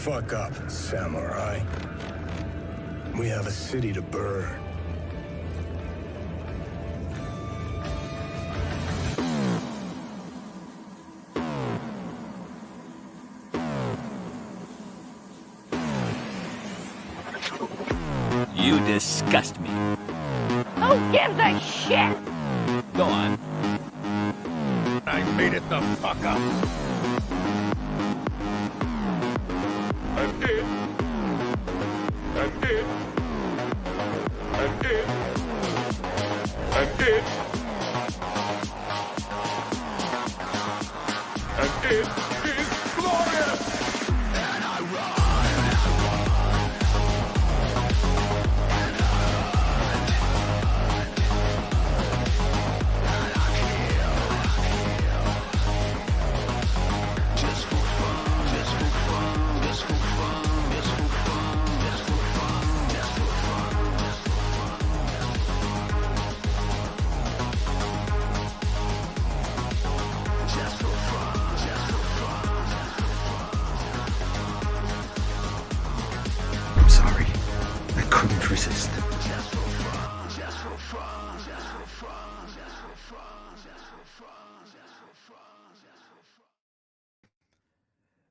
fuck up, samurai. We have a city to burn. You disgust me. Who gives a shit? Go on. I made it the fuck up. I'm dead. I'm dead. I'm dead. I'm dead. I'm dead. It's glorious! And I run. I'm sorry. I couldn't resist.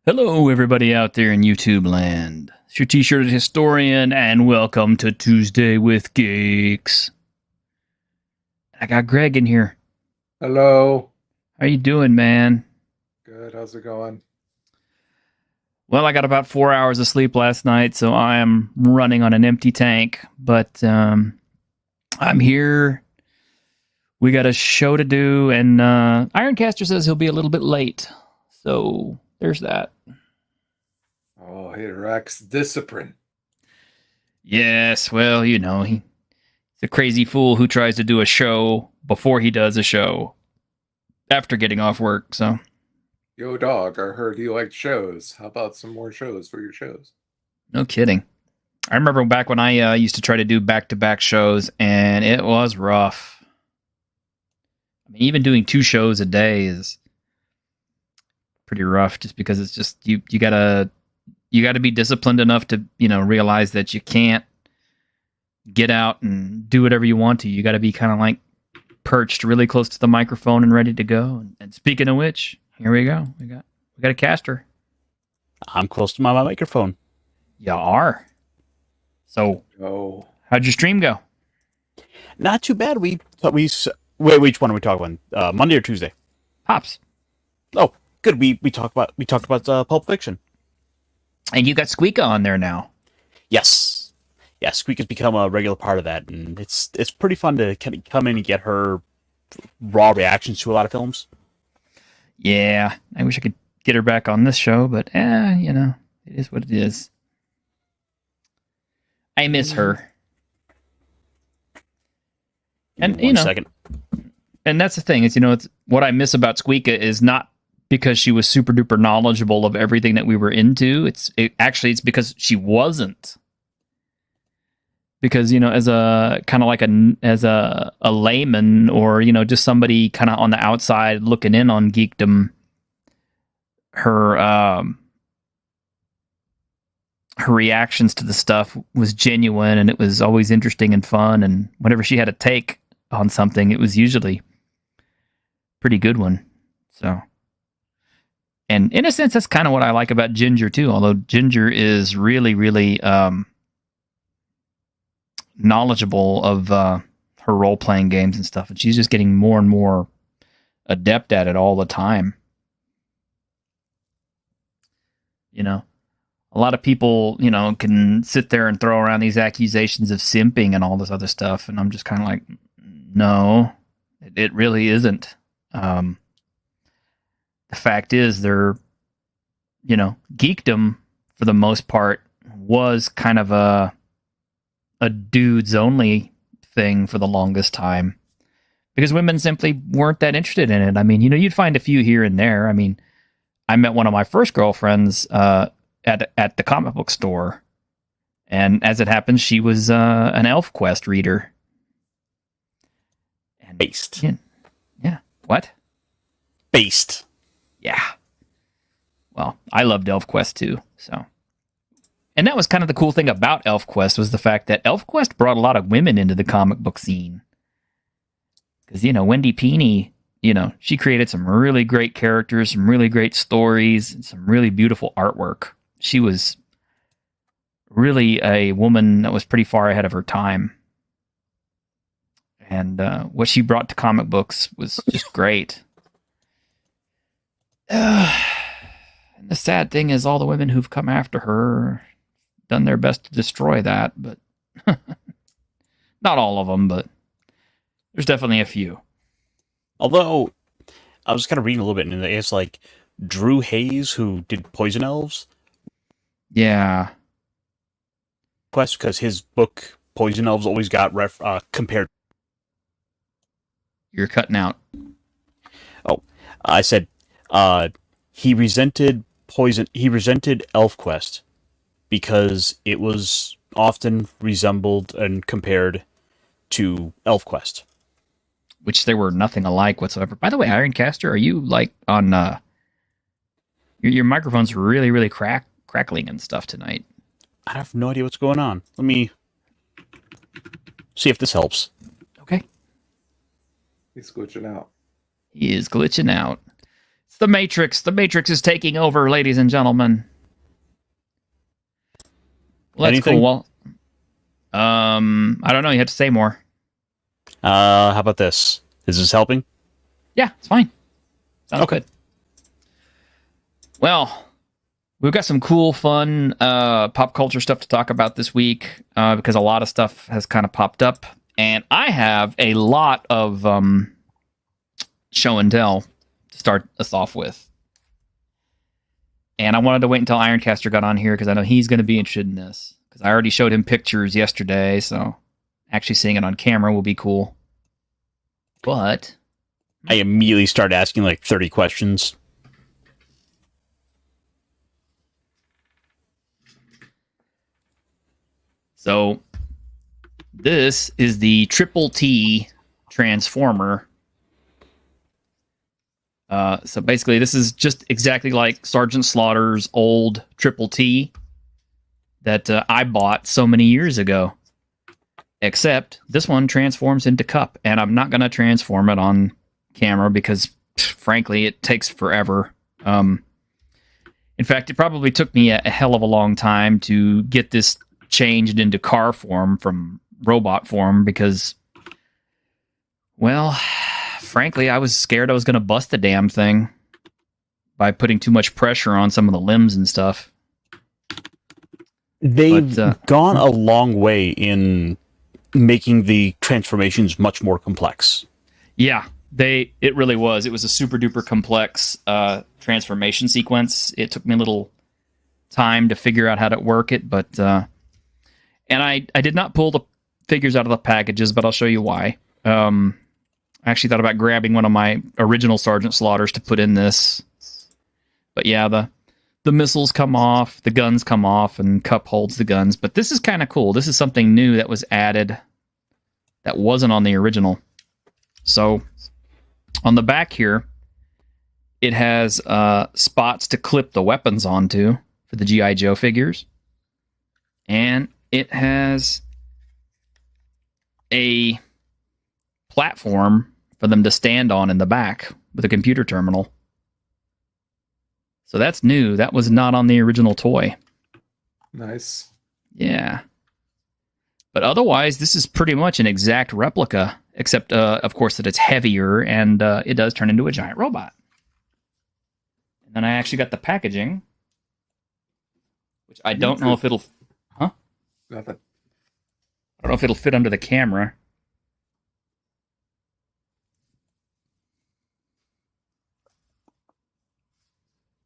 Hello, everybody out there in YouTube land. It's your T-shirted historian, and welcome to Tuesday with Geeks. I got Greg in here. Hello. How you doing, man? Good. How's it going? Well, I got about 4 hours of sleep last night, so I am running on an empty tank. But I'm here. We got a show to do, and Ironcaster says he'll be a little bit late. So there's that. Oh, he lacks discipline. Yes, well, you know, he's a crazy fool who tries to do a show before he does a show after getting off work, so. Yo, dog, I heard you like shows. How about some more shows for your shows? No kidding. I remember back when I used to try to do back-to-back shows, and it was rough. I mean, even doing 2 shows a day is pretty rough, just because it's just you gotta be disciplined enough to, you know, realize that you can't get out and do whatever you want to. You got to be kind of like perched really close to the microphone and ready to go. And speaking of which, here we go. We got a caster. I'm close to my microphone. You are. So, how'd your stream go? Not too bad. Wait, which one are we talking about? Monday or Tuesday? Pops. Oh, good. We talked about Pulp Fiction. And you got Squeaka on there now. Yes. Yeah, Squeak has become a regular part of that, and it's pretty fun to kind of come in and get her raw reactions to a lot of films. Yeah, I wish I could get her back on this show, but you know, it is what it is. I miss her. And you know, second. And that's the thing is, you know, it's what I miss about Squeaka is not because she was super duper knowledgeable of everything that we were into. It's because she wasn't. Because, you know, as a kind of like a layman, or, you know, just somebody kind of on the outside looking in on geekdom, her reactions to the stuff was genuine, and it was always interesting and fun. And whenever she had a take on something, it was usually a pretty good one. So, and in a sense, that's kind of what I like about Ginger too. Although Ginger is really, really knowledgeable of her role-playing games and stuff, and she's just getting more and more adept at it all the time. You know, a lot of people, you know, can sit there and throw around these accusations of simping and all this other stuff, and I'm just kind of like, no, it really isn't. The fact is, they're, you know, geekdom for the most part was kind of a dudes only thing for the longest time, because women simply weren't that interested in it. I mean, you know, you'd find a few here and there. I mean, I met one of my first girlfriends at the comic book store, and as it happens, she was an ElfQuest reader. And Based. Yeah. What? Based. Yeah. Well, I loved ElfQuest too, so And that was kind of the cool thing about ElfQuest, was the fact that ElfQuest brought a lot of women into the comic book scene. Because, Wendy Peeney, she created some really great characters, some really great stories, and some really beautiful artwork. She was really a woman that was pretty far ahead of her time. And what she brought to comic books was just great. And the sad thing is all the women who've come after her done their best to destroy that, but not all of them, but there's definitely a few. Although, I was kind of reading a little bit, and it's like Drew Hayes, who did Poison Elves. Yeah. Quest, because his book, Poison Elves, always got compared. You're cutting out. Oh, I said he resented ElfQuest because it was often resembled and compared to ElfQuest. Which they were nothing alike whatsoever. By the way, Ironcaster, are you on your microphone's really, really crackling and stuff tonight? I have no idea what's going on. Let me see if this helps. Okay. He's glitching out. He is glitching out. It's the Matrix. The Matrix is taking over, ladies and gentlemen. Well, that's Anything? cool. Well, I don't know. You have to say more. How about this? Is this helping? Yeah, it's fine. Sounds Okay. good. Well, we've got some cool, fun pop culture stuff to talk about this week because a lot of stuff has kind of popped up. And I have a lot of show and tell to start us off with. And I wanted to wait until Ironcaster got on here because I know he's going to be interested in this. Because I already showed him pictures yesterday, so actually seeing it on camera will be cool. But I immediately started asking like 30 questions. So this is the Triple T Transformer. So basically, this is just exactly like Sergeant Slaughter's old Triple T that I bought so many years ago. Except this one transforms into Cup, and I'm not going to transform it on camera because, frankly, it takes forever. In fact, it probably took me a hell of a long time to get this changed into car form from robot form because, well, frankly, I was scared I was going to bust the damn thing by putting too much pressure on some of the limbs and stuff. They've gone a long way in making the transformations much more complex. Yeah, it really was. It was a super duper complex transformation sequence. It took me a little time to figure out how to work it, but and I did not pull the figures out of the packages, but I'll show you why. I actually thought about grabbing one of my original Sergeant Slaughters to put in this, but yeah, the missiles come off, the guns come off, and Cup holds the guns. But this is kind of cool. This is something new that was added that wasn't on the original. So on the back here, it has spots to clip the weapons onto for the G.I. Joe figures. And it has a platform for them to stand on in the back with a computer terminal. So that's new. That was not on the original toy. Nice. Yeah. But otherwise, this is pretty much an exact replica, except, of course, that it's heavier and it does turn into a giant robot. And then I actually got the packaging, which I don't know if it'll... Huh? Nothing. I don't know if it'll fit under the camera.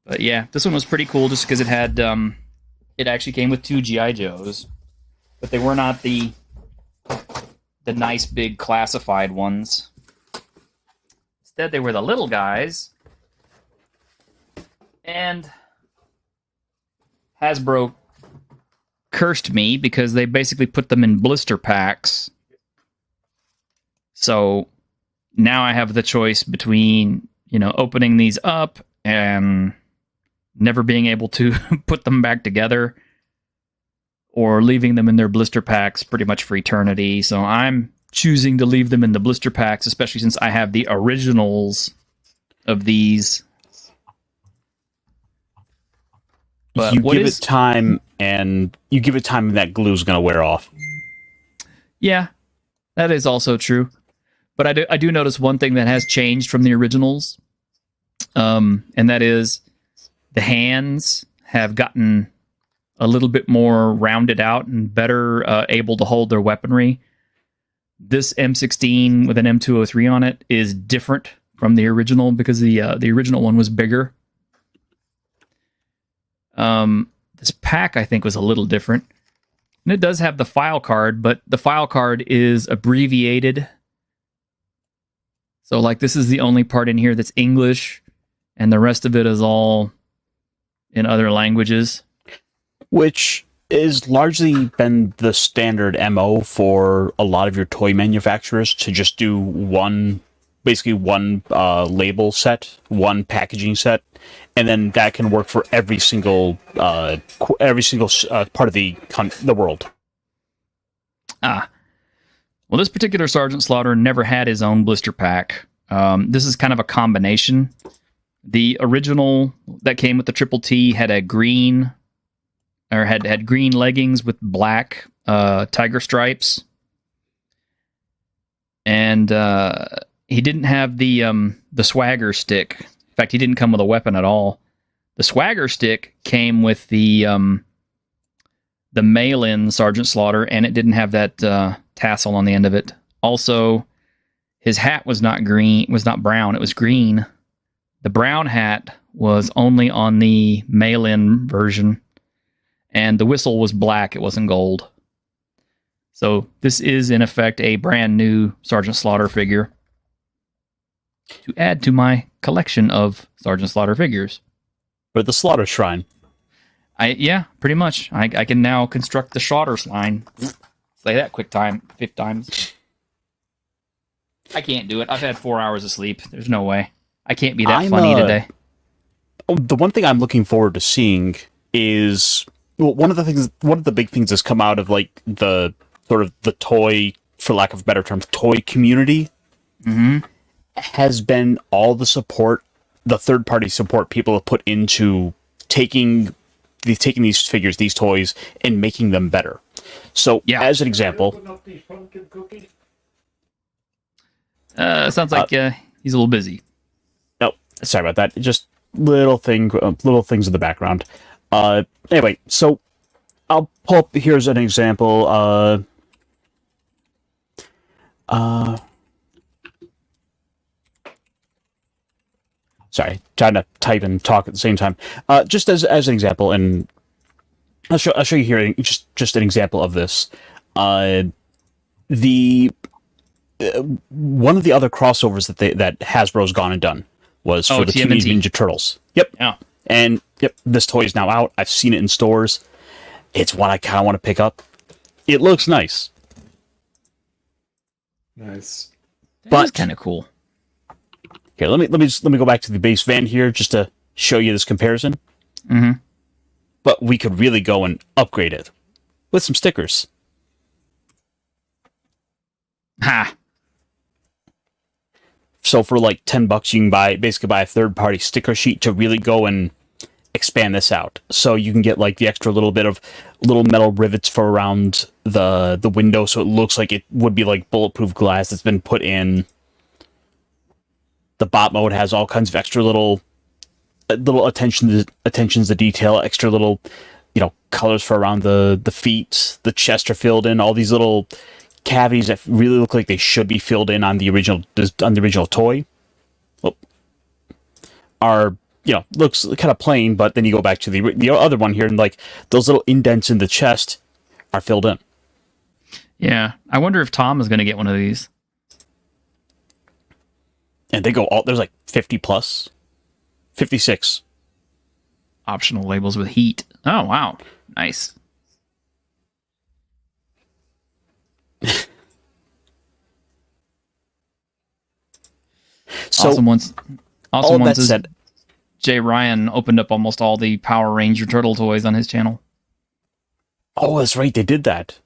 But yeah, this one was pretty cool just because it had, it actually came with 2 G.I. Joes, but they were not the nice big classified ones. Instead, they were the little guys. And Hasbro cursed me because they basically put them in blister packs. So now I have the choice between, opening these up and never being able to put them back together, or leaving them in their blister packs pretty much for eternity. So I'm choosing to leave them in the blister packs, especially since I have the originals of these. But you give it time, and that glue's going to wear off. Yeah, that is also true. But I do notice one thing that has changed from the originals, and that is the hands have gotten a little bit more rounded out and better able to hold their weaponry. This M16 with an M203 on it is different from the original because the original one was bigger. This pack, I think, was a little different. And it does have the file card, but the file card is abbreviated. So, like, this is the only part in here that's English, and the rest of it is all in other languages. Which is largely been the standard MO for a lot of your toy manufacturers, to just do one label set, one packaging set, and then that can work for every single part of the world. Well, this particular Sergeant Slaughter never had his own blister pack. This is kind of a combination. The original that came with the Triple T had a green, or had green leggings with black tiger stripes, and he didn't have the swagger stick. In fact, he didn't come with a weapon at all. The swagger stick came with the mail-in Sergeant Slaughter, and it didn't have that tassel on the end of it. Also, his hat was not brown. It was green. The brown hat was only on the mail-in version, and the whistle was black. It wasn't gold. So this is, in effect, a brand new Sergeant Slaughter figure to add to my collection of Sergeant Slaughter figures. For the Slaughter Shrine. Yeah, pretty much. I can now construct the Slaughter line. Say that 5 times. I can't do it. Of had 4 hours of sleep. There's no way. I can't be that funny today. The one thing I'm looking forward to seeing is, well, one of the big things that's come out of like the sort of the toy, for lack of a better term, toy community, has been all the support, the third-party support people have put into taking these figures, these toys, and making them better. So, as an example, sounds like he's a little busy. No, sorry about that. Just little things in the background. Anyway, so I'll pull up. Here's an example. Sorry, trying to type and talk at the same time. Just as an example, and I'll show you here just an example of this. The one of the other crossovers that Hasbro's gone and done was for the Teenage Ninja Turtles. Yep. Yeah. And this toy is now out. I've seen it in stores. It's one I kind of want to pick up. It looks nice. Nice. That's kind of cool. Here, let me go back to the base van here just to show you this comparison. Mm-hmm. But we could really go and upgrade it with some stickers. Ha! So for like $10, you can basically buy a third-party sticker sheet to really go and expand this out. So you can get like the extra little bit of little metal rivets for around the window, so it looks like it would be like bulletproof glass that's been put in. The bot mode has all kinds of extra little attentions to detail, extra little, colors for around the feet. The chest are filled in. All these little cavities that really look like they should be filled in on the original toy. Are looks kind of plain, but then you go back to the other one here, and like those little indents in the chest are filled in. Yeah, I wonder if Tom is going to get one of these. And they go there's like 50 plus, 56 optional labels with heat. Oh wow, nice. So awesome ones. All that said, Jay Ryan opened up almost all the Power Ranger Turtle toys on his channel. Oh, that's right. They did that.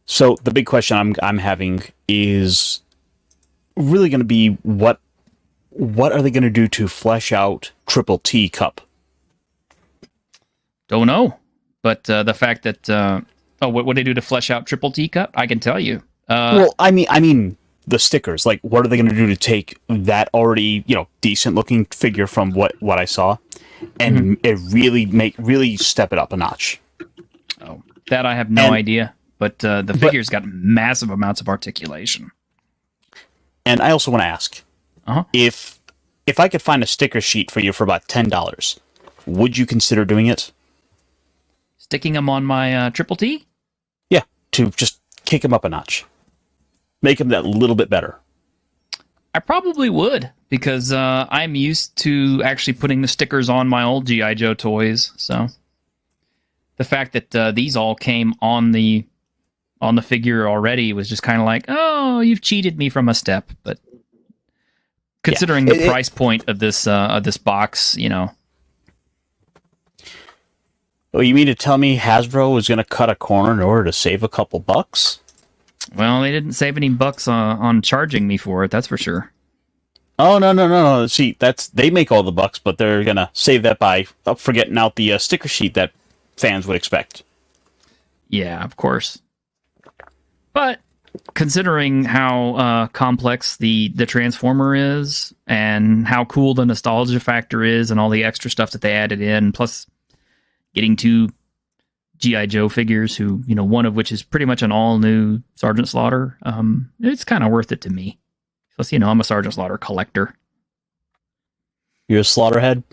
So the big question I'm having is really going to be what are they going to do to flesh out Triple T Cup? Don't know. But the fact that what would they do to flesh out Triple T Cup? I can tell you. Well, I mean the stickers. Like, what are they going to do to take that already, decent looking figure from what I saw, and it really step it up a notch? Oh, that I have no idea. But the figure's got massive amounts of articulation. And I also want to ask, if I could find a sticker sheet for you for about $10, would you consider doing it? Sticking them on my Triple T? Yeah, to just kick him up a notch. Make him that little bit better. I probably would, because I'm used to actually putting the stickers on my old G.I. Joe toys. So the fact that these all came on the figure already was just kind of like, oh, you've cheated me from a step. But considering the price point of this box, Well, you mean to tell me Hasbro was going to cut a corner in order to save a couple bucks? Well, they didn't save any bucks on charging me for it, that's for sure. Oh, no. See, they make all the bucks, but they're going to save that by forgetting out the sticker sheet that fans would expect. Yeah, of course. But considering how complex the Transformer is, and how cool the nostalgia factor is, and all the extra stuff that they added in, plus getting two G.I. Joe figures, who, one of which is pretty much an all-new Sergeant Slaughter, it's kind of worth it to me. Plus, I'm a Sergeant Slaughter collector. You're a Slaughterhead?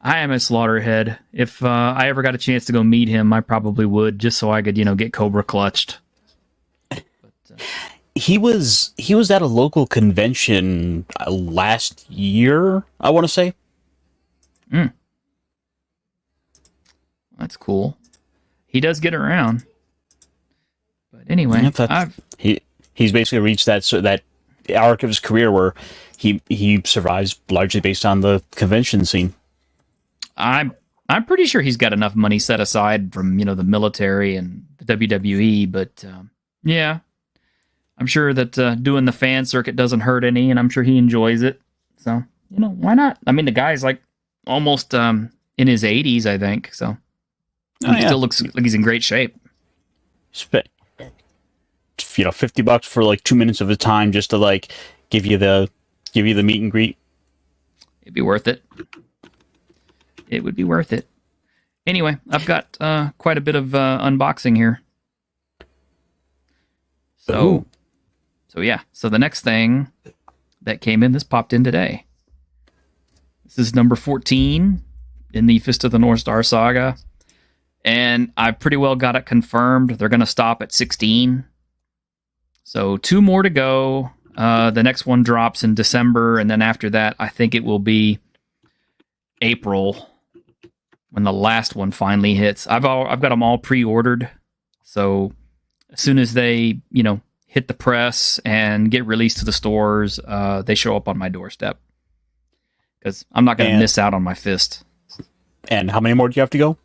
I am a Slaughterhead. If I ever got a chance to go meet him, I probably would, just so I could, get Cobra clutched. He was at a local convention last year, I want to say. That's cool. He does get around. But anyway, he's basically reached that arc of his career where he survives largely based on the convention scene. I'm pretty sure he's got enough money set aside from the military and the WWE, but yeah, I'm sure that doing the fan circuit doesn't hurt any, and I'm sure he enjoys it. So why not? I mean, the guy's like almost in his 80s, I think. So he still looks like he's in great shape. Spent $50 for like 2 minutes of his time just to like give you the meet and greet. It'd be worth it. It would be worth it. Anyway, I've got quite a bit of unboxing here. So yeah. So the next thing that came in, this popped in today. This is number 14 in the Fist of the North Star saga. And I pretty well got it confirmed. They're going to stop at 16. So 2 more to go. The next one drops in December. And then after that, I think it will be April when the last one finally hits. I've got them all pre-ordered. So as soon as they, hit the press and get released to the stores, they show up on my doorstep. Because I'm not going to miss out on my Fist. And how many more do you have to go?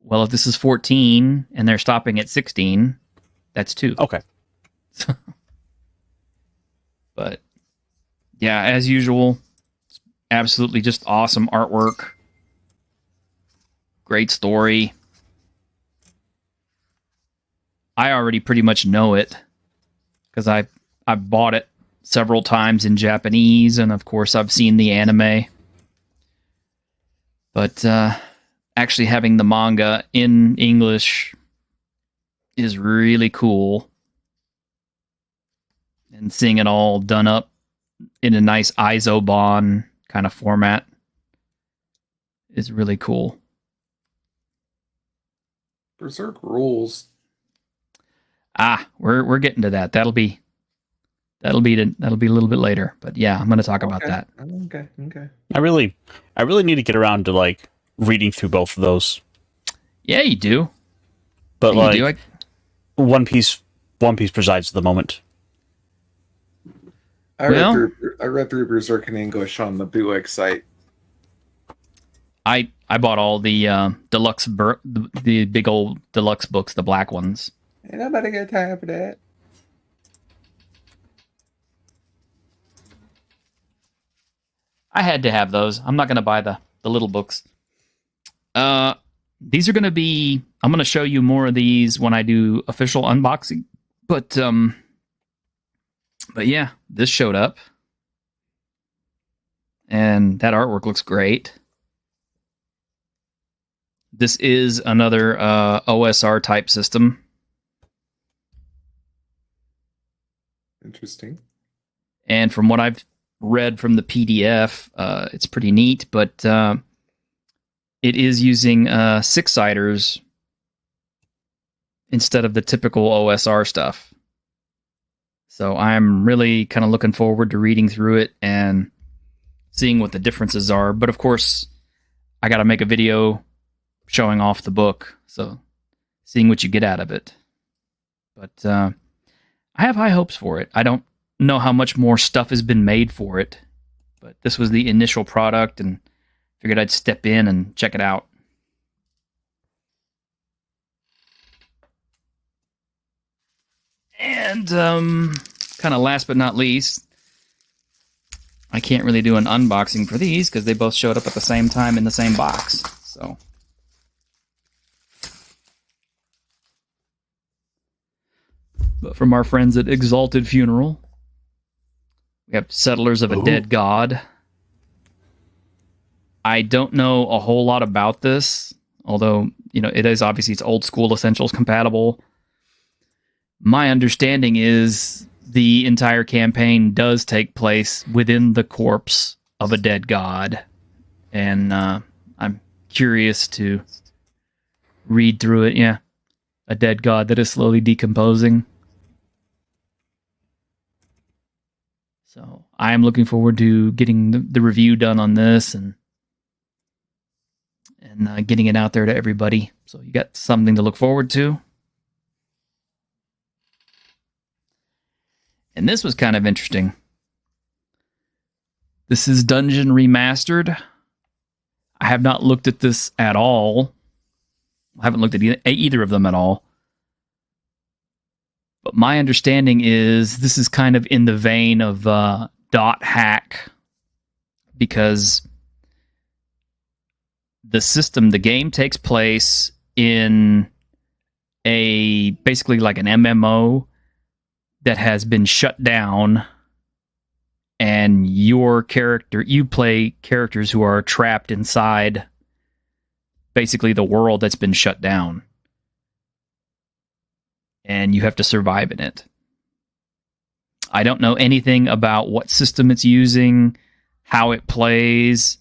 Well, if this is 14 and they're stopping at 16, that's 2. Okay. But yeah, as usual, absolutely just awesome artwork. Great story. I already pretty much know it because I bought it several times in Japanese, and of course I've seen the anime. But actually having the manga in English is really cool. And seeing it all done up in a nice Isobon kind of format is really cool. Berserk rules. We're getting to that. That'll be a little bit later. But yeah, I'm going to talk about that. Okay. I really need to get around to like reading through both of those. Yeah, you do. But yeah, like One Piece presides at the moment. I read through Berserk in English on the bootleg site. I bought all the the big old deluxe books, the black ones. Ain't nobody got time for that. I had to have those. I'm not going to buy the little books. These are going to be... I'm going to show you more of these when I do official unboxing. But yeah, this showed up. And that artwork looks great. This is another OSR type system. Interesting. And from what I've read from the PDF, it's pretty neat, but it is using six-siders instead of the typical OSR stuff. So I'm really kind of looking forward to reading through it and seeing what the differences are. But of course, I got to make a video showing off the book, so seeing what you get out of it. But I have high hopes for it. I don't know how much more stuff has been made for it, but this was the initial product, and figured I'd step in and check it out. And kind of last but not least, I can't really do an unboxing for these because they both showed up at the same time in the same box. So but from our friends at Exalted Funeral, we have Settlers of a Dead God. I don't know a whole lot about this, although, you know, it is obviously it's old school Essentials compatible. My understanding is the entire campaign does take place within the corpse of a dead god. And I'm curious to read through it. Yeah, a dead god that is slowly decomposing. So I am looking forward to getting the review done on this and getting it out there to everybody. So you got something to look forward to. And this was kind of interesting. This is Dungeon Remastered. I have not looked at this at all. I haven't looked at either of them at all. But my understanding is this is kind of in the vein of Dot Hack, because the system, the game takes place in basically like an MMO that has been shut down, and you play characters who are trapped inside basically the world that's been shut down. And you have to survive in it. I don't know anything about what system it's using, how it plays,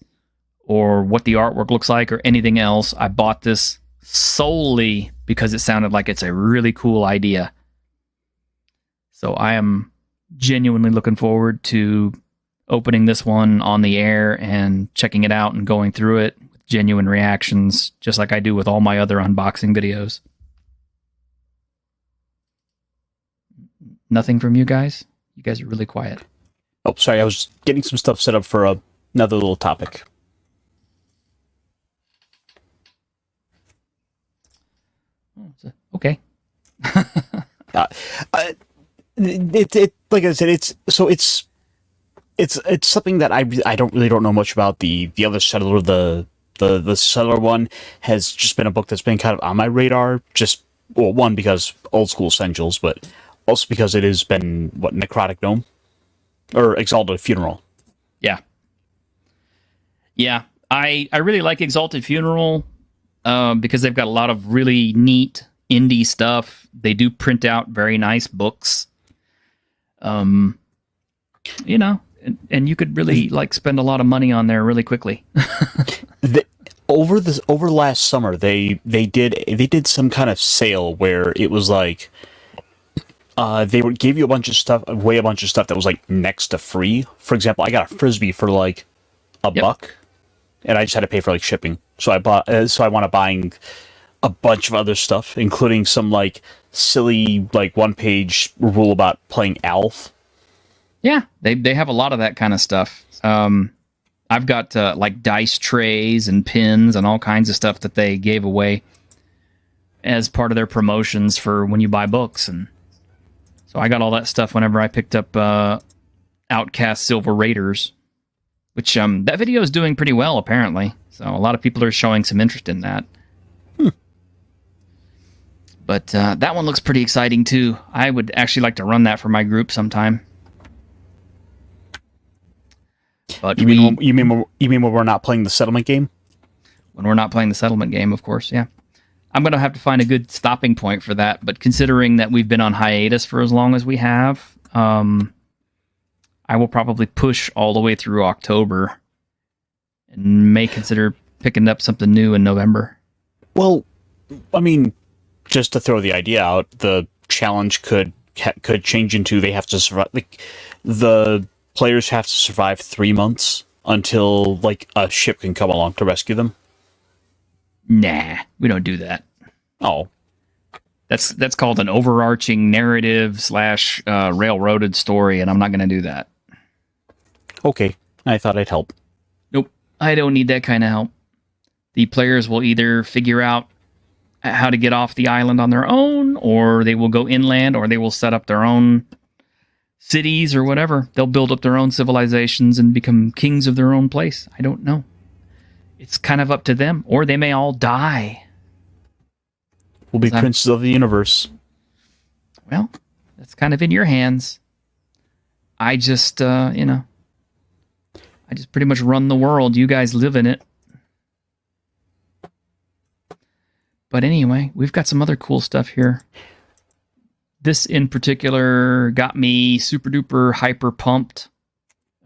or what the artwork looks like, or anything else. I bought this solely because it sounded like it's a really cool idea. So I am genuinely looking forward to opening this one on the air and checking it out and going through it with genuine reactions, just like I do with all my other unboxing videos. Nothing from you guys? You guys are really quiet. Oh, sorry. I was getting some stuff set up for another little topic. Okay. It like I said, it's something that I don't know much about. The other settler, the settler one has just been a book that's been kind of on my radar. Just, well, one, because old school Essentials, but also because it has been, Necrotic Gnome? Or Exalted Funeral. Yeah. Yeah. I really like Exalted Funeral because they've got a lot of really neat indie stuff. They do print out very nice books. You know, and you could really spend a lot of money on there really quickly. Over last summer, they did some kind of sale where it was like, they gave you a bunch of stuff that was like next to free. For example, I got a Frisbee for like $1, and I just had to pay for like shipping. So I wound up buying a bunch of other stuff, including some like silly like 1-page rule about playing Alf. Yeah, they have a lot of that kind of stuff. I've got like dice trays and pins and all kinds of stuff that they gave away as part of their promotions for when you buy books. And so I got all that stuff whenever I picked up Outcast Silver Raiders, which that video is doing pretty well, apparently. So a lot of people are showing some interest in that. But that one looks pretty exciting, too. I would actually like to run that for my group sometime. But you mean when we're not playing the settlement game? When we're not playing the settlement game, of course, yeah. I'm going to have to find a good stopping point for that. But considering that we've been on hiatus for as long as we have, I will probably push all the way through October and may consider picking up something new in November. Well, I mean, just to throw the idea out, the challenge could change into they have to survive. Like, the players have to survive 3 months until like a ship can come along to rescue them. Nah, we don't do that. Oh, that's called an overarching narrative / railroaded story, and I'm not going to do that. Okay, I thought I'd help. Nope, I don't need that kind of help. The players will either figure out how to get off the island on their own, or they will go inland, or they will set up their own cities or whatever. They'll build up their own civilizations and become kings of their own place. I don't know. It's kind of up to them, or they may all die. We'll be princes of the universe. Well, that's kind of in your hands. I just, I just pretty much run the world. You guys live in it. But anyway, we've got some other cool stuff here. This in particular got me super duper hyper pumped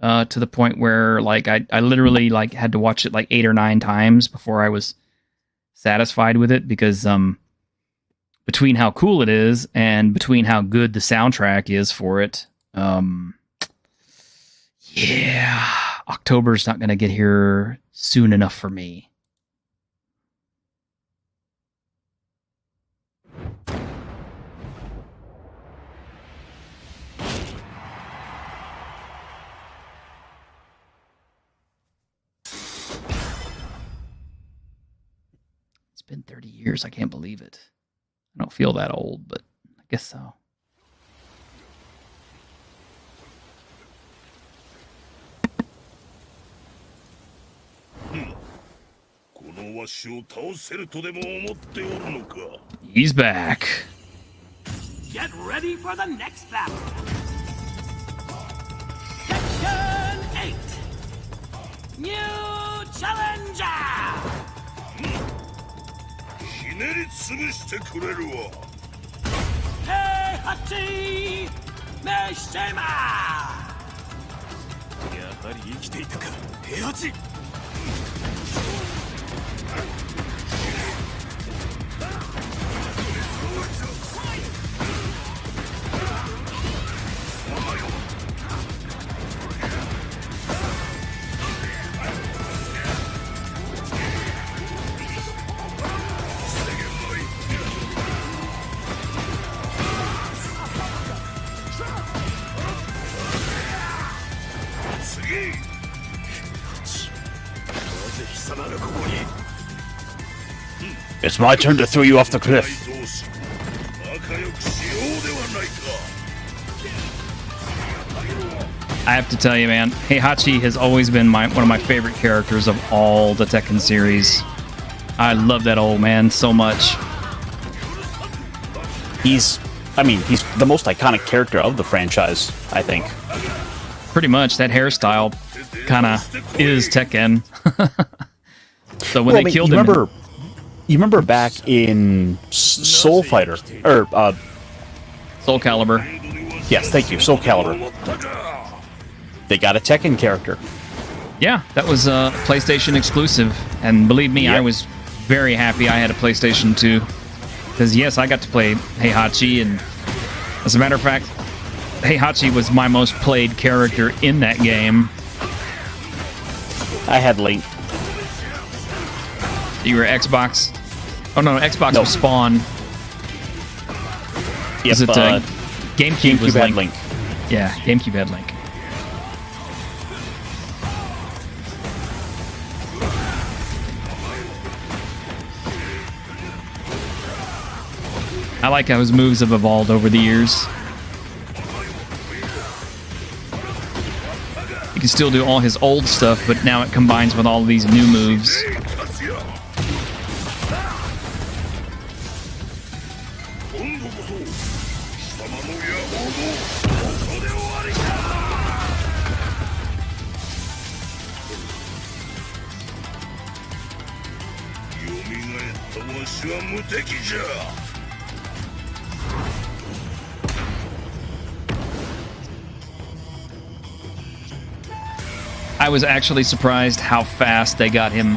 to the point where like I literally like had to watch it like 8 or 9 times before I was satisfied with it, because between how cool it is and between how good the soundtrack is for it, yeah, October's not going to get here soon enough for me. It's been 30 years. I can't believe it. I don't feel that old, but I guess so. He's back. Get ready for the next battle. Section 8. New Challenger. Heihachi Mishima. やはり生きていたか、平八。It's my turn to throw you off the cliff. I have to tell you, man, Heihachi has always been one of my favorite characters of all the Tekken series. I love that old man so much. He's the most iconic character of the franchise, I think. Pretty much, that hairstyle kind of is Tekken. So when they killed him... You remember back in Soul Fighter, or Soul Calibur. Yes, thank you, Soul Calibur. They got a Tekken character. Yeah, that was a PlayStation exclusive, and believe me, yep. I was very happy I had a PlayStation 2, because yes, I got to play Heihachi, and as a matter of fact, Heihachi was my most played character in that game. I had Link. You were Xbox? Oh no, Xbox was Spawn. Yep, was it GameCube was Link. Link. Yeah, GameCube had Link. I like how his moves have evolved over the years. You can still do all his old stuff, but now it combines with all of these new moves. I was actually surprised how fast they got him.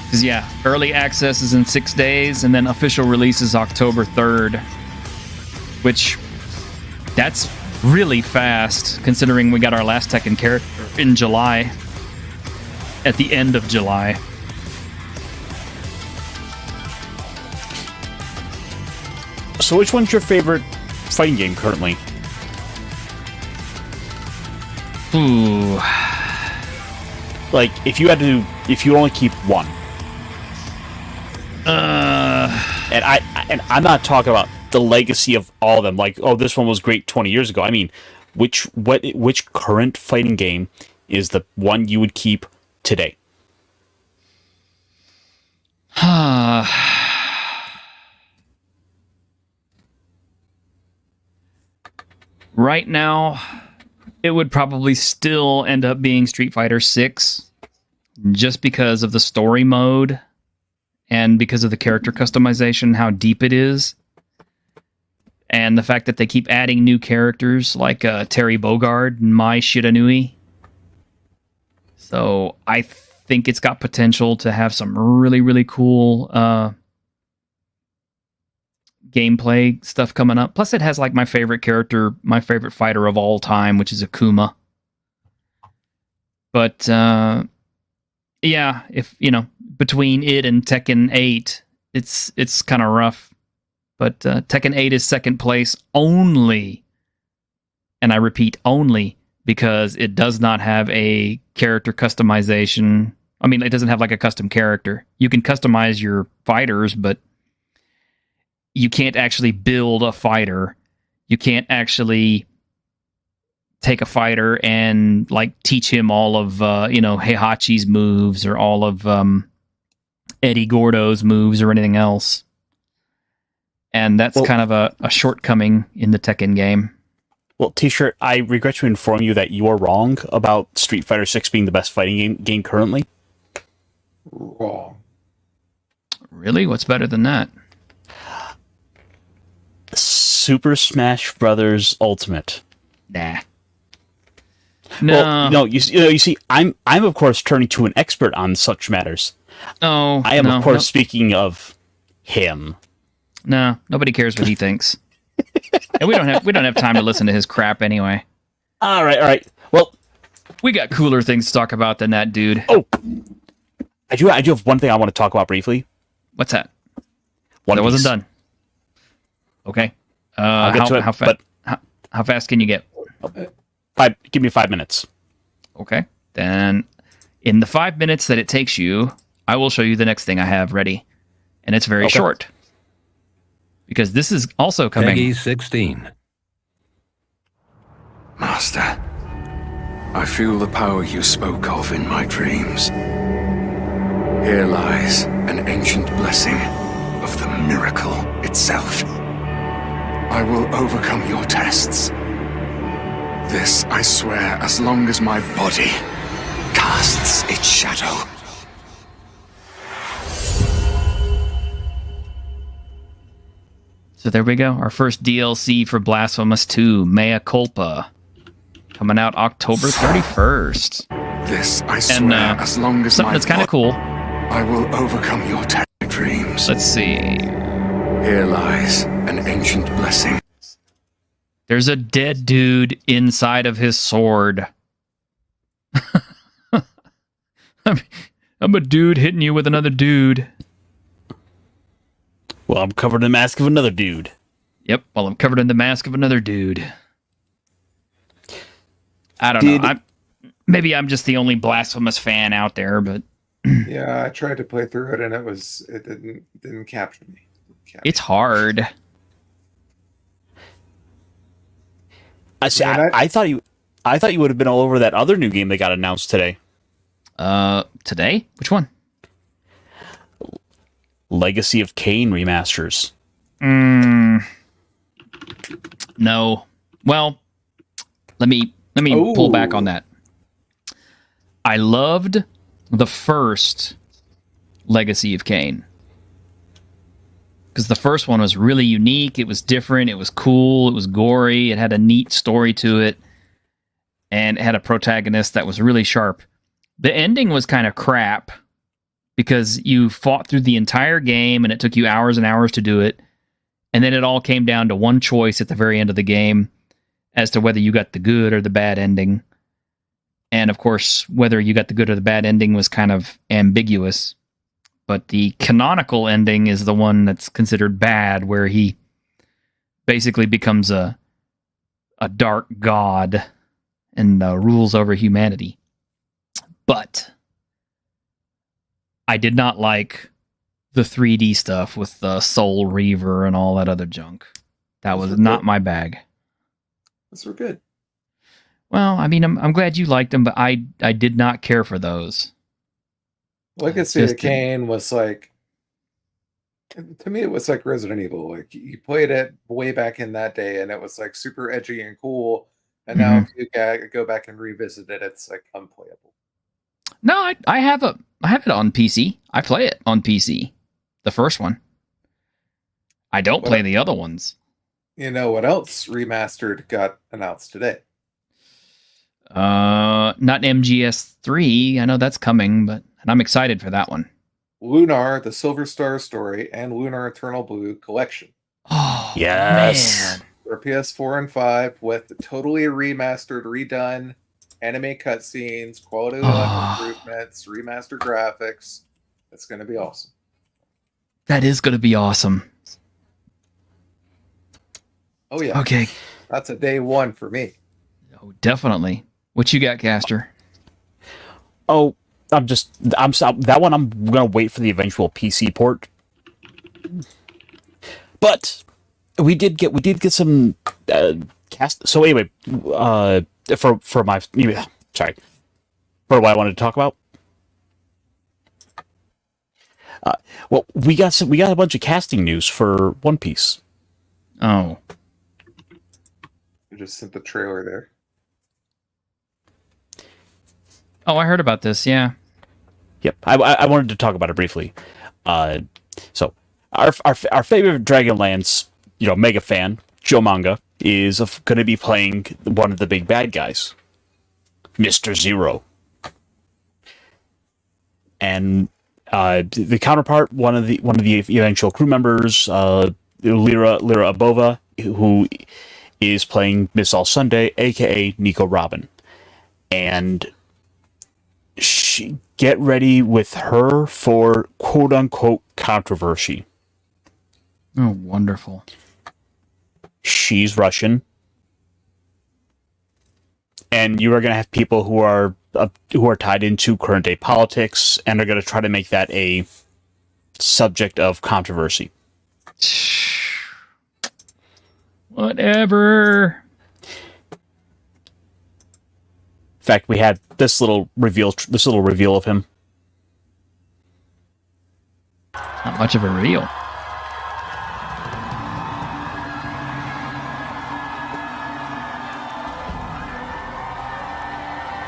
Because, yeah, early access is in 6 days, and then official release is October 3rd. Which, that's really fast, considering we got our last Tekken character in July. At the end of July. So which one's your favorite fighting game currently? Ooh. Like, if you only keep one. And I'm not talking about the legacy of all of them. Like, oh, this one was great 20 years ago. I mean, which current fighting game is the one you would keep today? Right now, it would probably still end up being Street Fighter 6, just because of the story mode and because of the character customization, how deep it is, and the fact that they keep adding new characters like Terry Bogard and Mai Shiranui. So I think it's got potential to have some really, really cool gameplay stuff coming up. Plus, it has like my favorite character, my favorite fighter of all time, which is Akuma. But yeah, if between it and Tekken 8, it's kind of rough. But Tekken 8 is second place only, and I repeat, only because it does not have a character customization. I mean, it doesn't have like a custom character. You can customize your fighters, but you can't actually build a fighter. You can't actually take a fighter and like teach him all of Heihachi's moves or all of Eddie Gordo's moves or anything else. And that's kind of a shortcoming in the Tekken game. Well, T-Shirt, I regret to inform you that you are wrong about Street Fighter 6 being the best fighting game currently. Wrong. Really? What's better than that? Super Smash Brothers Ultimate. Nah. No. Well, you see, I'm of course turning to an expert on such matters. Oh, I am of course speaking of him. No, nobody cares what he thinks. And we don't have time to listen to his crap anyway. All right. Well, we got cooler things to talk about than that, dude. Oh, I do have one thing I want to talk about briefly. What's that? That wasn't done. Okay. I'll get to it. How fast can you get? Give me 5 minutes. Okay. Then, in the 5 minutes that it takes you, I will show you the next thing I have ready, and it's very short because this is also coming. Peggy 16. Master, I feel the power you spoke of in my dreams. Here lies an ancient blessing of the miracle itself. I will overcome your tests. This I swear as long as my body casts its shadow. So there we go. Our first DLC for Blasphemous 2, Mea Culpa. Coming out October 31st. This I swear as long as something that's kind of cool. I will overcome your dreams. Let's see. Here lies an ancient blessing. There's a dead dude inside of his sword. I'm a dude hitting you with another dude. Well, I'm covered in the mask of another dude. Yep, well, I'm covered in the mask of another dude. I don't know. Maybe I'm just the only Blasphemous fan out there, but Yeah, I tried to play through it and it didn't capture me. It's hard. I see. I thought you would have been all over that other new game that got announced today. Today? Which one? Legacy of Kain remasters. No. Well, let me pull back on that. I loved the first Legacy of Kain. Because the first one was really unique. It was different. It was cool. It was gory. It had a neat story to it. And it had a protagonist that was really sharp. The ending was kind of crap. Because you fought through the entire game and it took you hours and hours to do it. And then it all came down to one choice at the very end of the game as to whether you got the good or the bad ending. And of course, whether you got the good or the bad ending was kind of ambiguous. But the canonical ending is the one that's considered bad, where he basically becomes a dark god and rules over humanity. But I did not like the 3D stuff with the Soul Reaver and all that other junk. That was not my bag. Those were good. Well, I mean, I'm glad you liked them, but I did not care for those. Legacy of Kain was like, to me, it was like Resident Evil. Like, you played it way back in that day, and it was like super edgy and cool. And now, if you go back and revisit it, it's like unplayable. No, I have it on PC. I play it on PC. The first one. I don't play the other ones. You know what else remastered got announced today? Not MGS3. I know that's coming, and I'm excited for that one. Lunar, the Silver Star Story, and Lunar Eternal Blue Collection. Oh, yes. Man. For PS4 and 5 with the totally remastered, redone anime cutscenes, quality of life improvements, remastered graphics. It's going to be awesome. That is going to be awesome. Oh, yeah. Okay. That's a day one for me. Oh, definitely. What you got, Caster? Oh, that one I'm going to wait for the eventual PC port. But we did get some cast. So anyway, for what I wanted to talk about. Well, we got a bunch of casting news for One Piece. Oh, You just sent the trailer there. Oh, I heard about this. Yeah. Yep, I wanted to talk about it briefly. So our favorite Dragonlance, mega fan, Joe Manga, is going to be playing one of the big bad guys, Mr. Zero. And the counterpart, one of the eventual crew members, Lyra Abova, who is playing Miss All Sunday, aka Nico Robin, and get ready with her for quote unquote controversy. Oh, wonderful. She's Russian, and you are going to have people who are tied into current day politics and are going to try to make that a subject of controversy. Whatever. In fact, we had this little reveal of him. Not much of a reveal.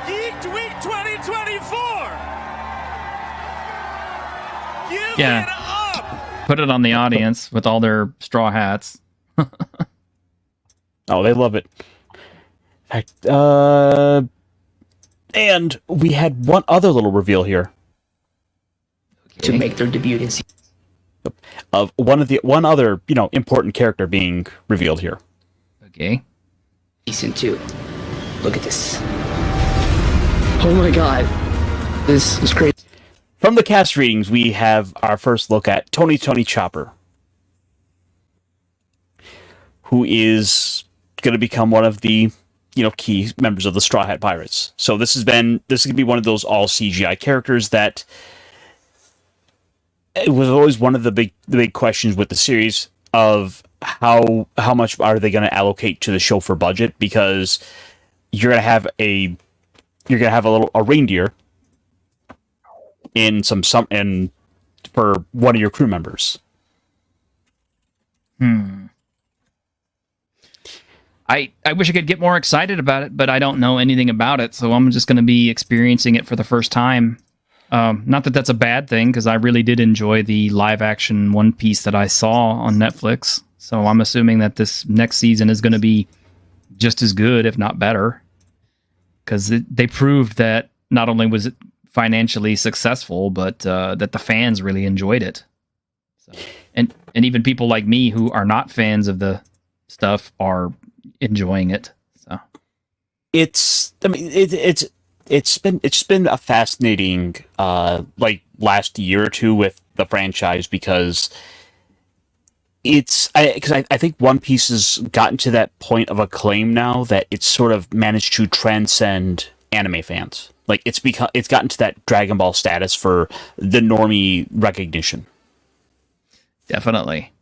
Geek Week 2024. Give Yeah. it up. Put it on the audience with all their straw hats. Oh, they love it. In fact, and we had one other little reveal here to make their debut in season. of one other important character being revealed here. Okay. Season 2. Look at this. Oh my god. This is crazy. From the cast readings, we have our first look at Tony Chopper, who is going to become one of the key members of the Straw Hat Pirates. So this could be one of those all CGI characters that it was always one of the big questions with the series of how much are they going to allocate to the show for budget, because you're going to have a reindeer in and for one of your crew members. I wish I could get more excited about it, but I don't know anything about it, so I'm just going to be experiencing it for the first time. Not that that's a bad thing, because I really did enjoy the live-action One Piece that I saw on Netflix, so I'm assuming that this next season is going to be just as good, if not better, because they proved that not only was it financially successful, but that the fans really enjoyed it. So, and even people like me who are not fans of the stuff are enjoying it. So it's been a fascinating like last year or two with the franchise, because I think One Piece has gotten to that point of acclaim now that it's sort of managed to transcend anime fans. Like it's gotten to that Dragon Ball status for the normie recognition. Definitely.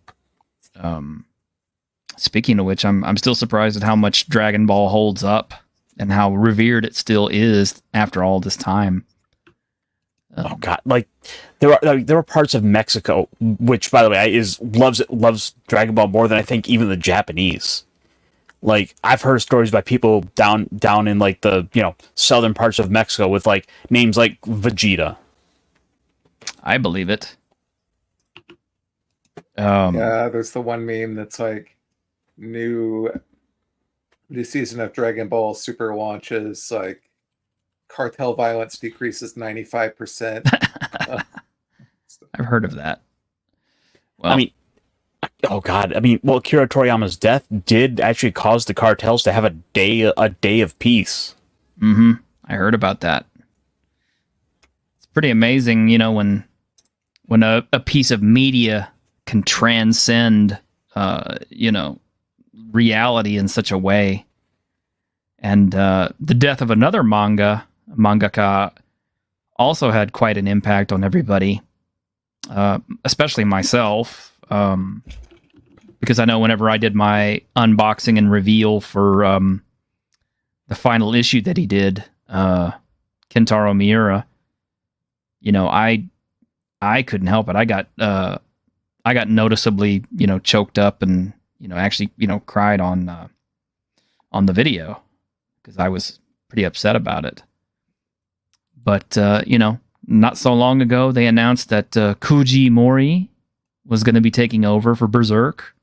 Speaking of which, I'm still surprised at how much Dragon Ball holds up and how revered it still is after all this time. Oh God! Like there are parts of Mexico, which, by the way, loves Dragon Ball more than I think even the Japanese. Like I've heard stories by people down in like the southern parts of Mexico with like names like Vegeta. I believe it. Yeah, there's the one meme that's like new season of Dragon Ball Super launches, like cartel violence decreases 95%. I've heard of that. Well, I mean, oh God! I mean, well, Akira Toriyama's death did actually cause the cartels to have a day of peace. I heard about that. It's pretty amazing, when a piece of media can transcend, reality in such a way. And the death of another mangaka also had quite an impact on everybody, especially myself, because I know whenever I did my unboxing and reveal for the final issue that he did, Kentaro Miura, I couldn't help it. I got noticeably, choked up and, actually, cried on the video because I was pretty upset about it. But, not so long ago, they announced that Kuji Mori was going to be taking over for Berserk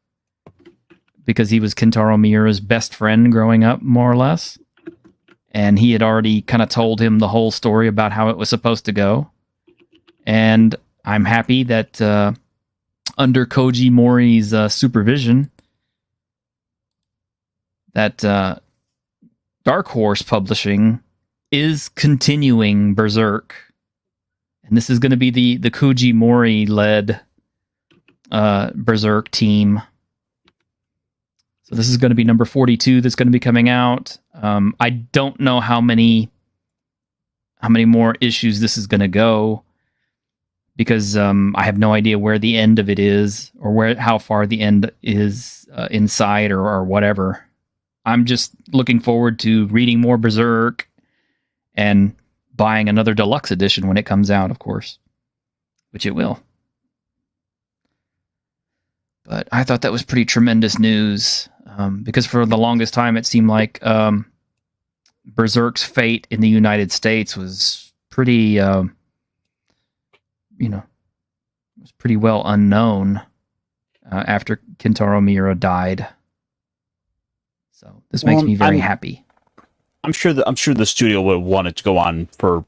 because he was Kentaro Miura's best friend growing up, more or less. And he had already kind of told him the whole story about how it was supposed to go. And I'm happy that under Koji Mori's supervision, that Dark Horse Publishing is continuing Berserk. And this is going to be the Koji Mori-led Berserk team. So this is going to be number 42 that's going to be coming out. I don't know how many more issues this is going to go, because I have no idea where the end of it is, or how far the end is inside or whatever. I'm just looking forward to reading more Berserk and buying another deluxe edition when it comes out, of course, which it will. But I thought that was pretty tremendous news, because for the longest time it seemed like Berserk's fate in the United States was pretty, was pretty well unknown after Kentaro Miura died. So this makes me very happy. I'm sure the studio would want it to go on for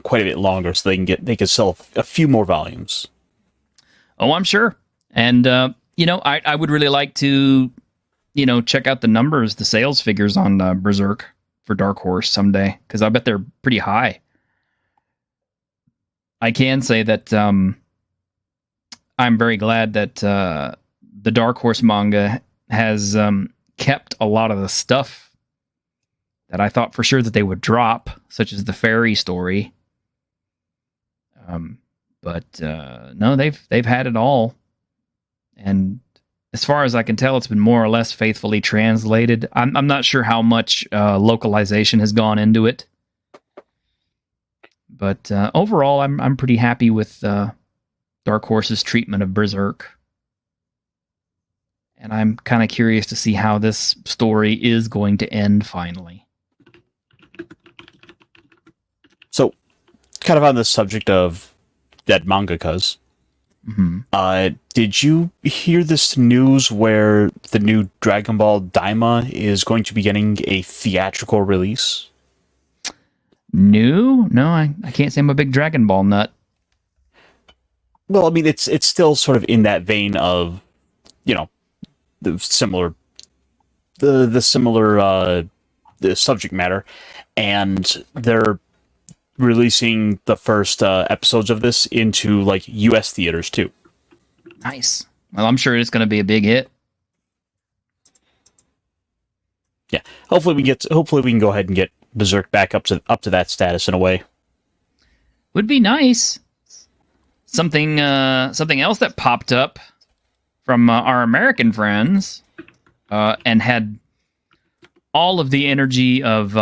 quite a bit longer, so they can sell a few more volumes. Oh, I'm sure. And I would really like to check out the numbers, the sales figures on Berserk for Dark Horse someday, because I bet they're pretty high. I can say that I'm very glad that the Dark Horse manga has kept a lot of the stuff that I thought for sure that they would drop, such as the fairy story. But no, they've had it all, and as far as I can tell, it's been more or less faithfully translated. I'm not sure how much localization has gone into it, but overall, I'm pretty happy with Dark Horse's treatment of Berserk. And I'm kind of curious to see how this story is going to end finally. So, kind of on the subject of dead mangakas, did you hear this news where the new Dragon Ball Daima is going to be getting a theatrical release? No, I can't say I'm a big Dragon Ball nut. Well, I mean, it's still sort of in that vein of, the similar the subject matter, and they're releasing the first episodes of this into like U.S. theaters too. Nice. Well, I'm sure it's going to be a big hit. Yeah. Hopefully we can go ahead and get Berserk back up to that status in a way. Would be nice. Something else that popped up from our American friends and had all of the energy of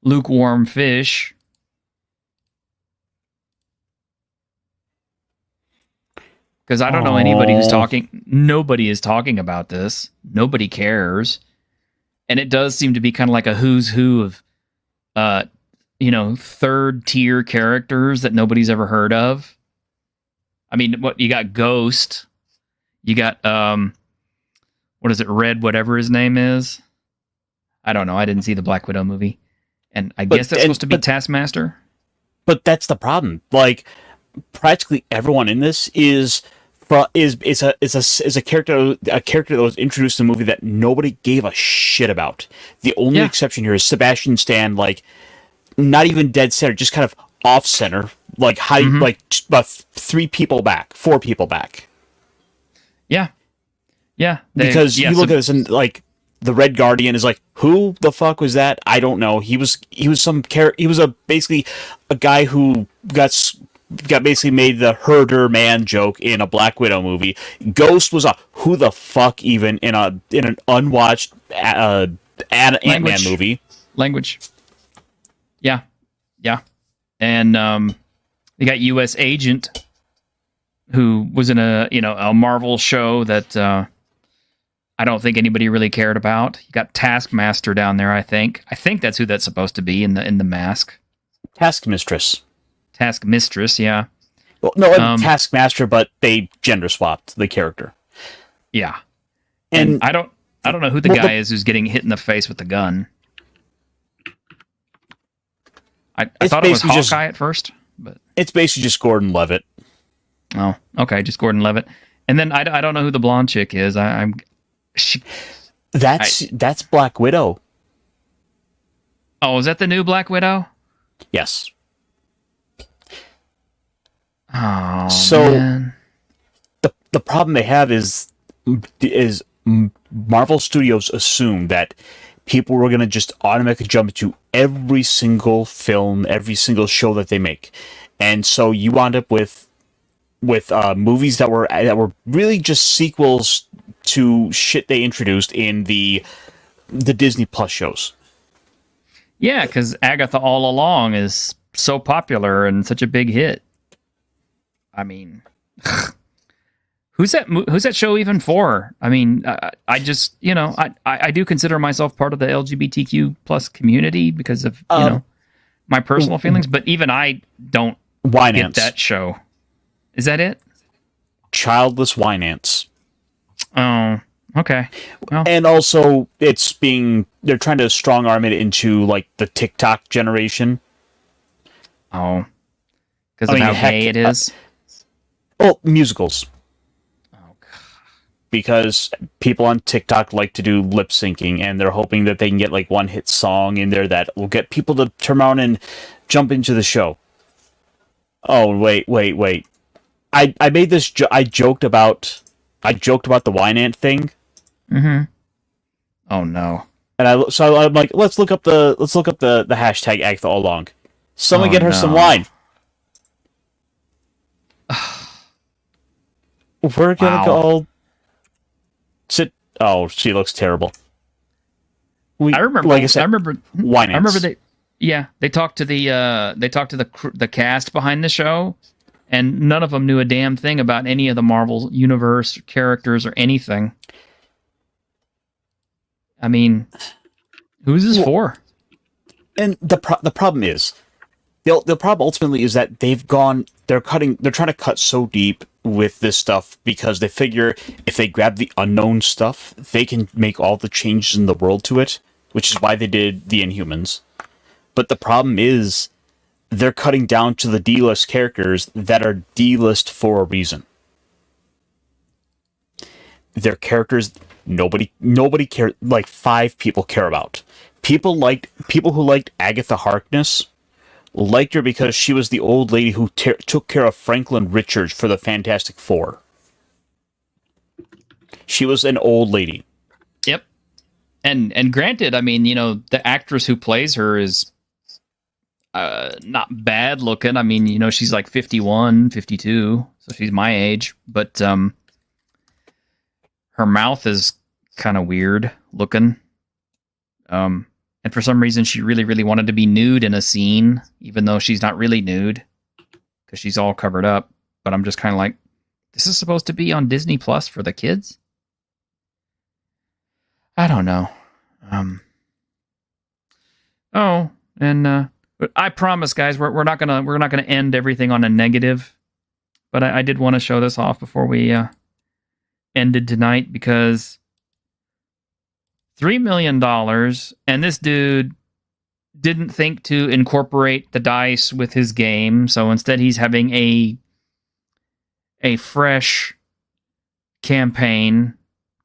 lukewarm fish. Because I don't know anybody who's talking. Nobody is talking about this. Nobody cares. And it does seem to be kind of like a who's who of, third tier characters that nobody's ever heard of. I mean, what you got? Ghost. You got what is it? Red, whatever his name is. I don't know. I didn't see the Black Widow movie, and I guess that's supposed to be Taskmaster. But that's the problem. Like, practically everyone in this is a character that was introduced in the movie that nobody gave a shit about. The only exception here is Sebastian Stan, like not even dead center, just kind of off center, like high, like about 4 people back. Yeah. Because you look at this and like the Red Guardian is like, who the fuck was that? I don't know. He was some character. He was basically a guy who got basically made the herder man joke in a Black Widow movie. Ghost was a who the fuck even in an unwatched Ant-Man movie. Language. Yeah. And you got U.S. Agent, who was in a Marvel show that I don't think anybody really cared about. You got Taskmaster down there, I think. I think that's who that's supposed to be in the mask. Taskmistress, yeah. Well, no, Taskmaster, but they gender swapped the character. Yeah. And I don't know who the guy is who's getting hit in the face with the gun. I thought it was Hawkeye at first, but it's basically just Gordon Levitt. Oh, okay, just Gordon Levitt. And then I don't know who the blonde chick is. That's Black Widow. Oh, is that the new Black Widow? Yes. Oh, so man. The problem they have is Marvel Studios assumed that people were going to just automatically jump into every single film, every single show that they make, and so you wound up with movies that were really just sequels to shit they introduced in the Disney Plus shows. Yeah, because Agatha All Along is so popular and such a big hit. I mean, who's that show even for? I mean, I just, I do consider myself part of the LGBTQ plus community because of, my personal feelings, but even I don't get that show. Is that it? Childless Wine Ants. Oh, okay. Well. And also, they're trying to strong arm it into like the TikTok generation. Oh, because of how gay it is. Musicals. Oh, God. Because people on TikTok like to do lip syncing, and they're hoping that they can get like one hit song in there that will get people to turn around and jump into the show. Oh, wait. I made this. I joked about the wine ant thing. Mm-hmm. Oh no! And I'm like, let's look up the hashtag Agatha All Along. Someone get her some wine. We're gonna go sit. Oh, she looks terrible. I remember. Like I said, I remember. Winans. I remember they talked to the cast behind the show, and none of them knew a damn thing about any of the Marvel universe characters or anything. I mean, who's this for? And the problem is, the problem ultimately is that they're trying to cut so deep with this stuff because they figure if they grab the unknown stuff, they can make all the changes in the world to it, which is why they did the Inhumans. But the problem is, they're cutting down to the D-list characters that are D-list for a reason. They're characters nobody cares. Like 5 people care about. People who liked Agatha Harkness liked her because she was the old lady who took care of Franklin Richards for the Fantastic Four. She was an old lady. Yep. And granted, I mean, the actress who plays her is not bad looking. I mean, she's like 51, 52, so she's my age, but her mouth is kind of weird looking. And for some reason, she really, really wanted to be nude in a scene, even though she's not really nude, because she's all covered up. But I'm just kind of like, this is supposed to be on Disney Plus for the kids? I don't know. I promise, guys, we're not gonna end everything on a negative. But I did want to show this off before we ended tonight, because $3 million, and this dude didn't think to incorporate the dice with his game, so instead he's having a fresh campaign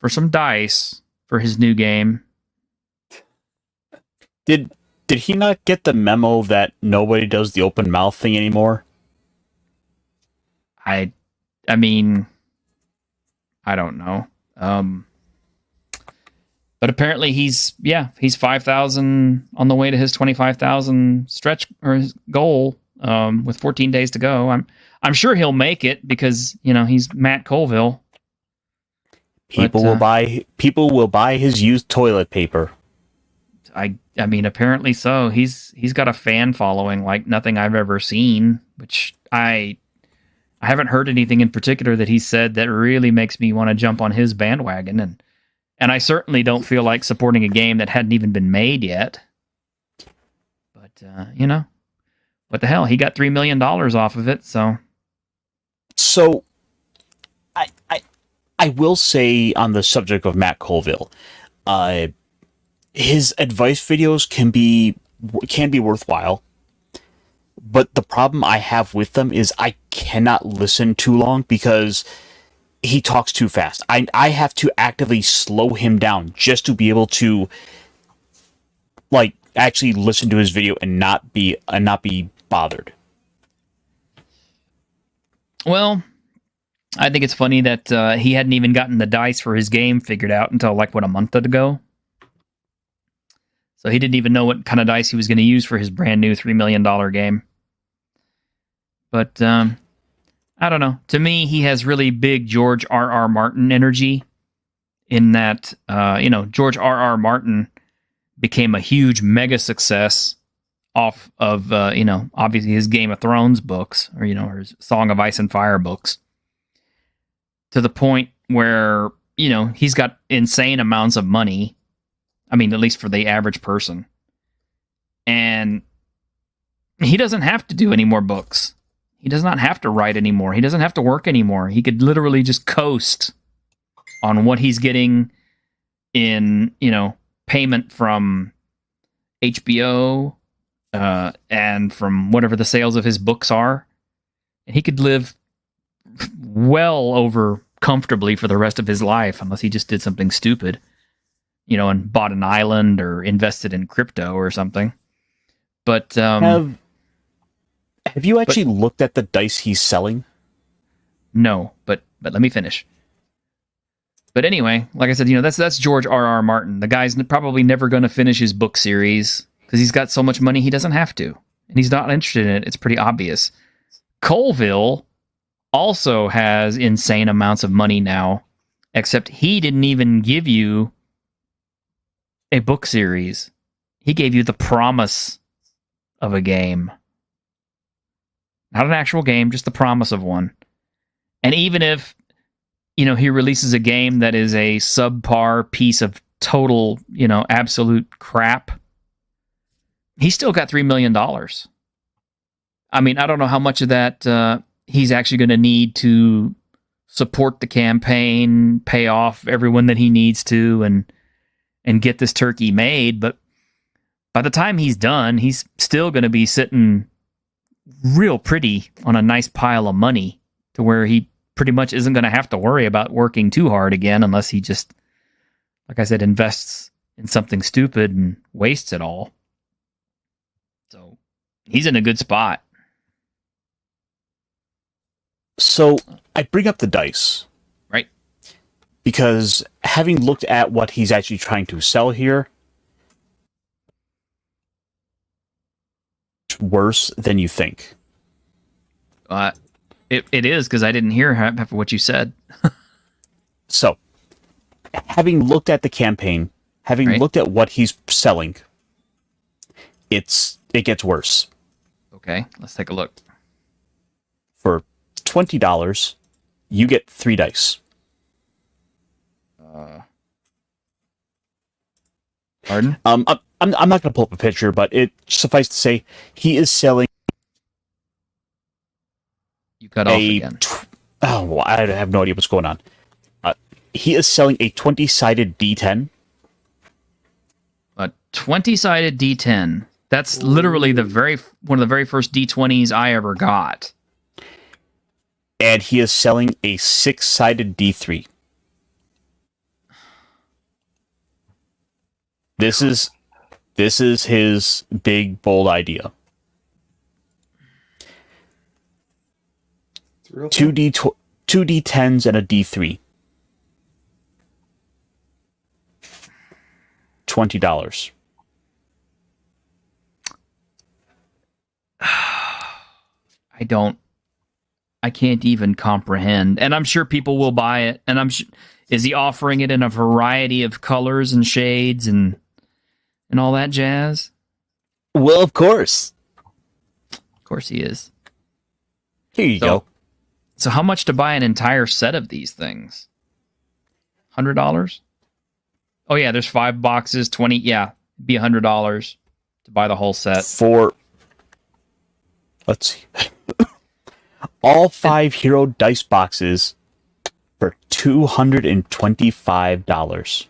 for some dice for his new game. Did he not get the memo that nobody does the open mouth thing anymore? I mean, I don't know. But apparently he's 5,000 on the way to his 25,000 stretch or his goal, with 14 days to go. I'm sure he'll make it because, he's Matt Colville. People will buy his used toilet paper. I mean, apparently so. He's got a fan following like nothing I've ever seen, which I haven't heard anything in particular that he said that really makes me want to jump on his bandwagon. And I certainly don't feel like supporting a game that hadn't even been made yet. But, what the hell? He got $3 million off of it, so... So, I will say on the subject of Matt Colville, his advice videos can be worthwhile, but the problem I have with them is I cannot listen too long because he talks too fast. I have to actively slow him down just to be able to actually listen to his video and not be bothered. Well, I think it's funny that he hadn't even gotten the dice for his game figured out until a month ago. So he didn't even know what kind of dice he was going to use for his brand new $3 million game. But I don't know. To me, he has really big George R.R. Martin energy in that, George R.R. Martin became a huge mega success off of, obviously his Game of Thrones books or his Song of Ice and Fire books, to the point where, he's got insane amounts of money. I mean, at least for the average person. And he doesn't have to do any more books. He does not have to write anymore. He doesn't have to work anymore. He could literally just coast on what he's getting in, payment from HBO and from whatever the sales of his books are. And he could live well over comfortably for the rest of his life, unless he just did something stupid, and bought an island or invested in crypto or something. But have you actually looked at the dice he's selling? No, but let me finish. But anyway, like I said, that's George R.R. Martin. The guy's probably never going to finish his book series because he's got so much money he doesn't have to, and he's not interested in it. It's pretty obvious. Colville also has insane amounts of money now, except he didn't even give you a book series. He gave you the promise of a game. Not an actual game, just the promise of one. And even if, he releases a game that is a subpar piece of total, absolute crap, he still got $3 million. I mean, I don't know how much of that he's actually going to need to support the campaign, pay off everyone that he needs to, and get this turkey made. But by the time he's done, he's still going to be sitting real pretty on a nice pile of money to where he pretty much isn't going to have to worry about working too hard again unless he just, like I said, invests in something stupid and wastes it all. So he's in a good spot. So I bring up the dice. Right. Because having looked at what he's actually trying to sell here, it's worse than you think. It is, because I didn't hear half of what you said. So, having looked at the campaign, having looked at what he's selling, it gets worse. Okay, let's take a look. For $20, you get 3 dice. Pardon? I'm not going to pull up a picture, but it suffice to say he is selling. You cut off again. Well, I have no idea what's going on. He is selling a 20-sided D10. A 20-sided D10. That's literally one of the very first D20s I ever got. And he is selling a 6-sided D3. This is his big, bold idea. 2 D10s and a D3. $20. I can't even comprehend. And I'm sure people will buy it. And is he offering it in a variety of colors and shades and all that jazz? Well, of course. Of course he is. Here you go. So how much to buy an entire set of these things? $100? Oh yeah, there's 5 boxes, 20. Yeah, it'd be $100 to buy the whole set. Let's see. All 5 hero dice boxes for $225.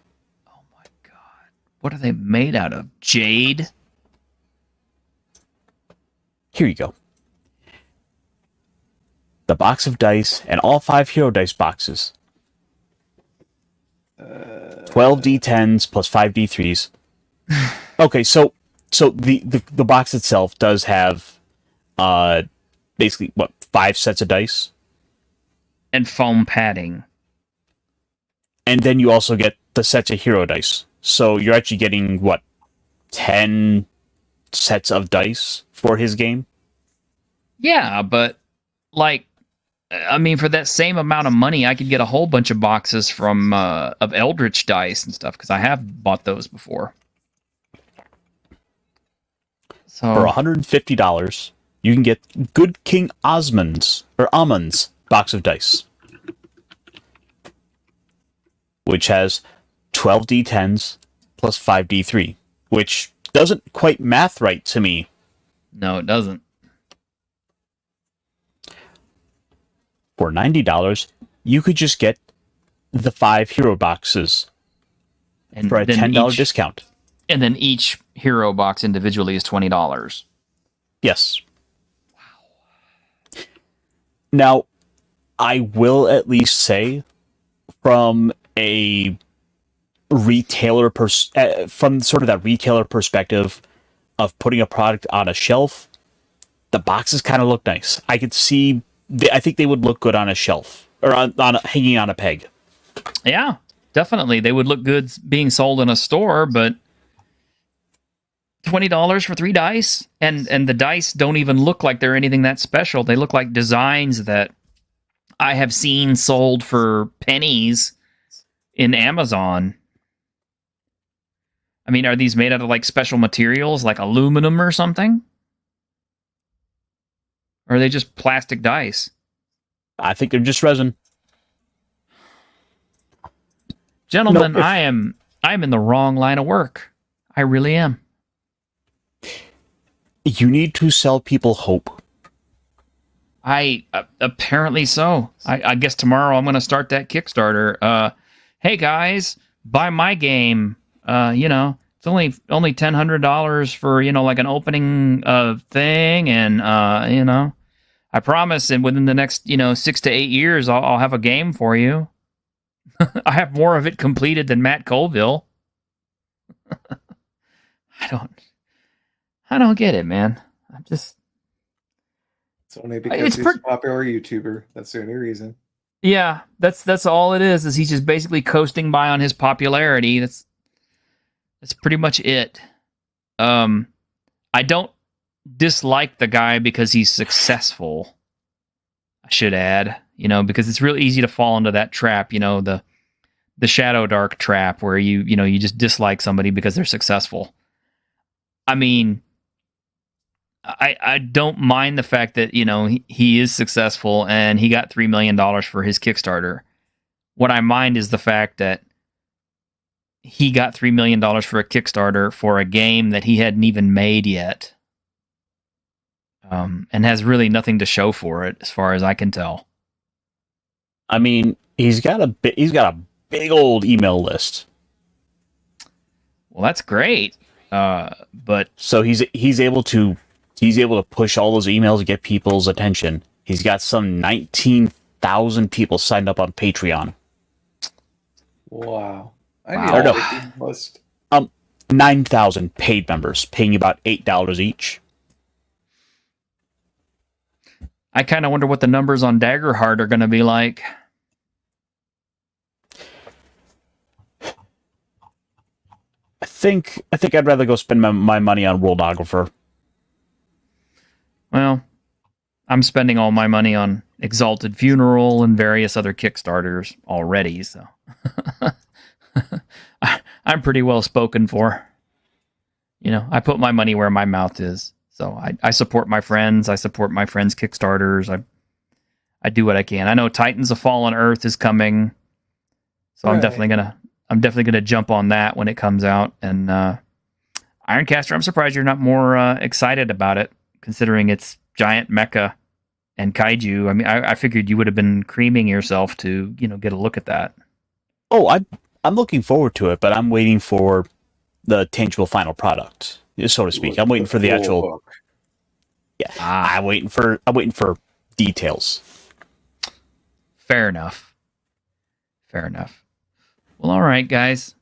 Oh my god. What are they made out of? Jade? Here you go. The box of dice and all 5 hero dice boxes. 12 D10s plus 5 D3s. Okay, so the box itself does have basically 5 sets of dice and foam padding. And then you also get the sets of hero dice. So you're actually getting 10 sets of dice for his game? Yeah, but for that same amount of money, I could get a whole bunch of boxes from of Eldritch dice and stuff, because I have bought those before. So for $150, you can get Good King Osmond's box of dice, which has 12 D10s plus 5 D3, which doesn't quite math right to me. No, it doesn't. For $90, you could just get the 5 hero boxes for a $10 discount. And then each hero box individually is $20. Yes. Wow. Now, I will at least say, from a retailer from sort of that retailer perspective of putting a product on a shelf, the boxes kind of look nice. I could see. I think they would look good on a shelf or on hanging on a peg. Yeah, definitely. They would look good being sold in a store, but $20 for 3 dice, and the dice don't even look like they're anything that special. They look like designs that I have seen sold for pennies in Amazon. I mean, are these made out of like special materials, like aluminum or something? Or are they just plastic dice? I think they're just resin. Gentlemen, No, if- I'm in the wrong line of work. I really am. You need to sell people hope. Apparently so. I guess tomorrow I'm going to start that Kickstarter. Hey guys, buy my game. It's only $1,000 for like an opening thing, and I promise, and within the next 6 to 8 years, I'll have a game for you. I have more of it completed than Matt Colville. I don't get it, man. It's only because he's a popular YouTuber. That's the only reason. Yeah, that's all it is he's just basically coasting by on his popularity. That's pretty much it. I don't dislike the guy because he's successful. I should add, because it's real easy to fall into that trap, the Shadow Dark trap where you just dislike somebody because they're successful. I mean, I don't mind the fact that, he is successful and he got $3 million for his Kickstarter. What I mind is the fact that he got $3 million for a Kickstarter for a game that he hadn't even made yet. And has really nothing to show for it, as far as I can tell. I mean, he's got a big old email list. Well, that's great. But so he's able to push all those emails and get people's attention. He's got some 19,000 people signed up on Patreon. Wow. I need 9,000 paid members paying about $8 each. I kind of wonder what the numbers on Daggerheart are going to be like. I think I'd rather go spend my money on Worldographer. Well, I'm spending all my money on Exalted Funeral and various other Kickstarters already, so I'm pretty well spoken for. I put my money where my mouth is. So I support my friends. I support my friends' Kickstarters. I do what I can. I know Titans of Fallen Earth is coming, so right. I'm definitely gonna jump on that when it comes out. And Ironcaster, I'm surprised you're not more excited about it, considering it's giant mecha and kaiju. I mean, I figured you would have been creaming yourself to get a look at that. Oh, I'm looking forward to it, but I'm waiting for the tangible final product, so to speak. I'm waiting for the actual book. Yeah, I'm waiting for details. Fair enough. Well, all right, guys.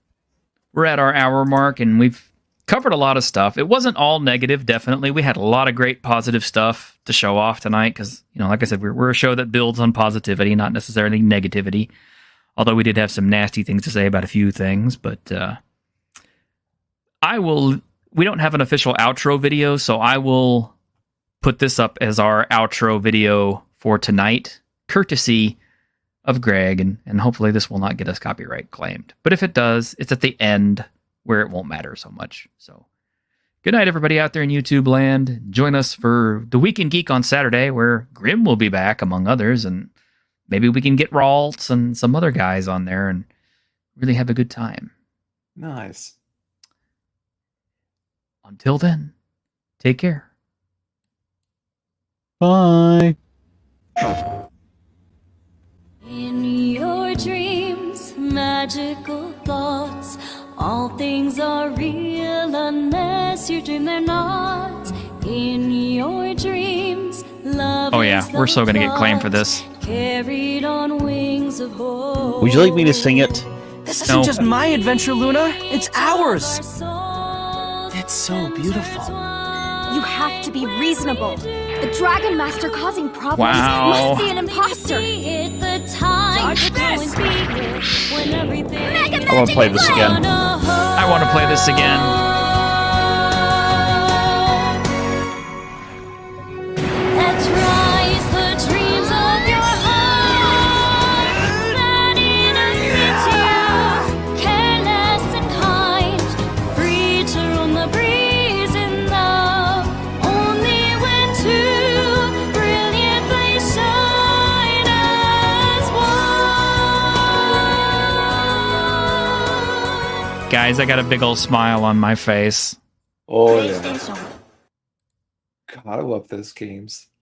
We're at our hour mark, and we've covered a lot of stuff. It wasn't all negative, definitely. We had a lot of great positive stuff to show off tonight because, like I said, we're a show that builds on positivity, not necessarily negativity. Although we did have some nasty things to say about a few things, but we don't have an official outro video, so I will put this up as our outro video for tonight, courtesy of Greg, and hopefully this will not get us copyright claimed. But if it does, it's at the end where it won't matter so much. So good night, everybody out there in YouTube land. Join us for the Week in Geek on Saturday, where Grim will be back, among others, and maybe we can get Raltz and some other guys on there and really have a good time. Nice. Until then, take care. Bye. In your dreams, magical thoughts, all things are real unless you dream they're not. In your dreams, love. Oh yeah, we're so gonna get claimed for this. Carried on wings of hope. Would you like me to sing it? This isn't just my adventure, Luna. It's ours. It's so beautiful. You have to be reasonable. The Dragon Master causing problems must be an imposter. I want to play this again. I want to play this again. Let's rise the dreams of your heart. guys. I got a big old smile on my face. Oh yeah. God, I love those games.